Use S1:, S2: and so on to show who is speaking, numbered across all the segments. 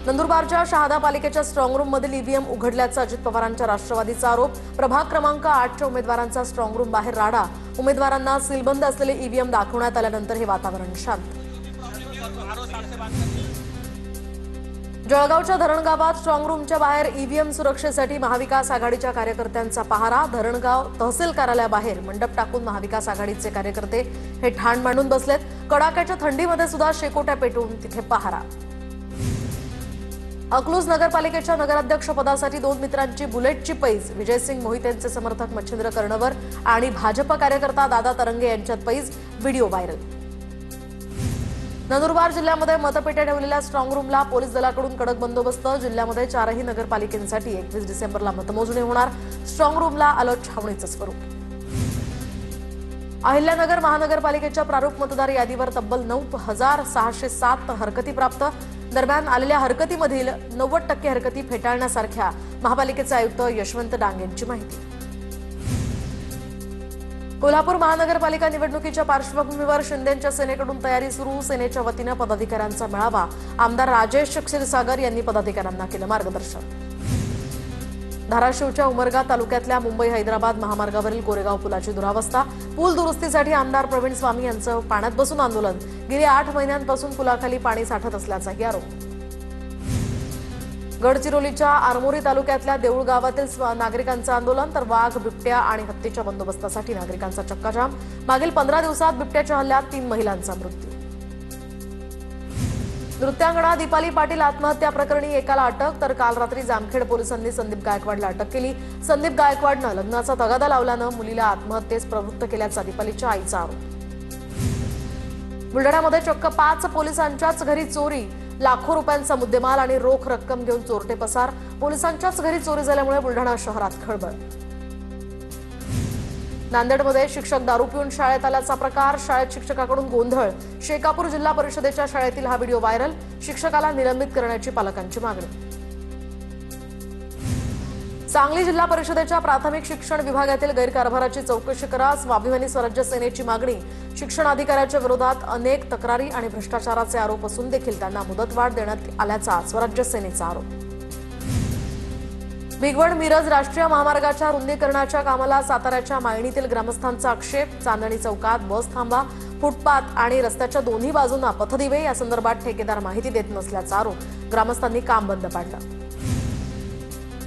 S1: नंदुरबारच्या शहादा पालिकेच्या strong room मधील EVM उघडल्याचा Ajit पवारांच्या राष्ट्रवादीचा आरोप। प्रभाग क्रमांक 8च्या उमेदवारांचा स्ट्रॉंग रूम बाहेर राडा। उमेदवारांना सीलबंद असलेले ईव्हीएम दाखवण्यात आल्यानंतर हे वातावरण शांत। जळगावच्या धरणगावात स्ट्रॉंग रूमच्या बाहेर ईव्हीएम सुरक्षेसाठी महाविकास आघाडीच्या कार्यकर्त्यांचा पहारा। धरणगाव तहसील कार्यालयाबाहेर मंडप टाकून महाविकास आघाडीचे कार्यकर्ते हे ठाण मांडून बसलेत। कडाक्याच्या थंडीमध्ये सुद्धा शेकोट्या पेटवून तिथे पहारा। अकलूज नगरपालिकेच्या नगराध्यक्ष पदासाठी दोन मित्रांची बुलेटची पैज। विजयसिंग मोहितेंचे समर्थक मच्छिंद्र कर्णवर आणि भाजप कार्यकर्ता दादा तरंगे यांच्यात पैज। Video viral. नंदुरबार जिल्ह्यामध्ये मतपेट्या ठेवलेल्या स्ट्रॉंग रूमला पोलीस दलाकडून कडक बंदोबस्त। जिल्ह्यामध्ये 4ही नगरपालिकांसाठी 21 डिसेंबरला मतमोजणी होणार। स्ट्रॉंग रूमला अलर्ट छावणीचं स्वरूप। अहिल्यानगर महानगरपालिकेच्या प्रारूप मतदार यादीवर तब्बल 9,607 हरकती प्राप्त। दरम्यान आलेल्या हरकतीमधील 90% हरकती फेटाळण्यासारख्या महापालिकेचे आयुक्त यशवंत डांग यांची माहिती। कोल्हापूर महानगरपालिका निवडणुकीच्या पार्श्वभूमीवर शिंदेंच्या सेनेकडून तयारी सुरू। सेनेच्या वतीनं पदाधिकाऱ्यांचा मेळावा। आमदार राजेश क्षीरसागर यांनी पदाधिकाऱ्यांना केलं मार्गदर्शन। धाराशिवच्या उमरगा तालुक्यातल्या मुंबई हैदराबाद महामार्गावरील कोरेगाव पुलाची दुरावस्था। पूल दुरुस्तीसाठी आमदार प्रवीण स्वामी यांचं पाण्यात बसून आंदोलन। गेली 8 महिन्यांपासून पुलाखाली पाणी साठत असल्याचाही आरोप। गडचिरोलीच्या आरमोरी तालुक्यातल्या देऊळ गावातील नागरिकांचं आंदोलन। तर वाघ, बिबट्या आणि हत्तीच्या बंदोबस्तासाठी नागरिकांचा चक्काजाम। मागील 15 दिवसात बिबट्याच्या हल्ल्यात 3 महिलांचा मृत्यू। नृत्यांगना दीपाली पाटील आत्महत्या प्रकरणी एकाला अटक। तर काल रात्री जामखेड पोलिसांनी संदीप गायकवाडला अटक केली। संदीप गायकवाडनं लग्नाचा तगादा लावल्यानं मुलीला आत्महत्येस प्रवृत्त केल्याचा दीपालीच्या आईचा आरोप। बुलढाण्यामध्ये चक्क 5 पोलिसांच्याच घरी चोरी। लाखो रुपयांचा मुद्देमाल आणि रोख रक्कम घेऊन चोरटे पसार। पोलिसांच्याच घरी चोरी झाल्यामुळे बुलढाणा शहरात खळबळ। नांदेडमध्ये शिक्षक दारू पिऊन शाळेत आल्याचा प्रकार। शाळेत शिक्षकाकडून गोंधळ। शेकापूर जिल्हा परिषदेच्या शाळेतील हा व्हिडिओ व्हायरल। शिक्षकाला निलंबित करण्याची पालकांची मागणी। सांगली जिल्हा परिषदेच्या प्राथमिक शिक्षण विभागातील गैरकारभाराची चौकशी करा। स्वाभिमानी स्वराज्य सेनेची मागणी। शिक्षण अधिकाऱ्याच्या विरोधात अनेक तक्रारी आणि भ्रष्टाचाराचे आरोप असून देखील त्यांना मुदतवाढ देण्यात आल्याचा स्वराज्य सेनेचा आरोप। भिगवण मिरज राष्ट्रीय महामार्गाच्या रुंदीकरणाच्या कामाला साताऱ्याच्या मायणीतील ग्रामस्थांचा आक्षेप। चांदणी चौकात बस थांबा, फुटपाथ आणि रस्त्याच्या दोन्ही बाजूंना पथदिवे या संदर्भात ठेकेदार माहिती देत नसल्याचा आरोप। ग्रामस्थांनी काम बंद पाडलं।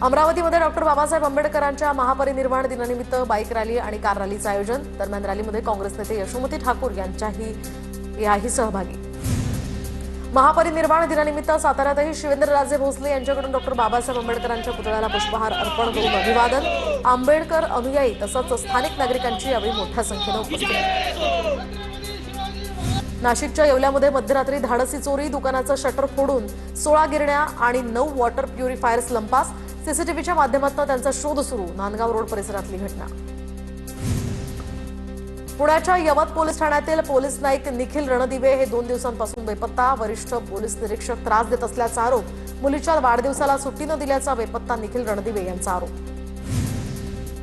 S1: अमरावतीमध्ये डॉक्टर बाबासाहेब आंबेडकरांच्या महापरिनिर्वाण दिनानिमित्त बाईक रॅली आणि कार रॅलीचं आयोजन। दरम्यान रॅलीमध्ये काँग्रेस नेते यशोमती ठाकूर याही सहभागी। महापरिनिर्वाण दिनानिमित्त साताऱ्यातही शिवेंद्रराजे भोसले यांच्याकडून डॉक्टर बाबासाहेब आंबेडकरांच्या पुतळ्याला पुष्पहार अर्पण करून अभिवादन। आंबेडकर अनुयायी तसंच स्थानिक नागरिकांची यावेळी मोठ्या संख्येनं उपस्थिती। नाशिकच्या येवल्यामध्ये मध्यरात्री धाडसी चोरी। दुकानाचं शटर फोडून 16 गिरण्या आणि 9 वॉटर प्युरिफायर्स लंपास। सीसीटीव्हीच्या माध्यमातून त्यांचा शोध सुरू। नांदगाव रोड परिसरातली घटना। पुण्याच्या यवत पोलीस ठाण्यातील पोलीस नाईक निखिल रणदिवे हे 2 दिवसांपासून बेपत्ता। वरिष्ठ पोलीस निरीक्षक त्रास देत असल्याचा आरोप। मुलीच्या वाढदिवसाला सुट्टी न दिल्याचा बेपत्ता निखिल रणदिवे यांचा आरोप।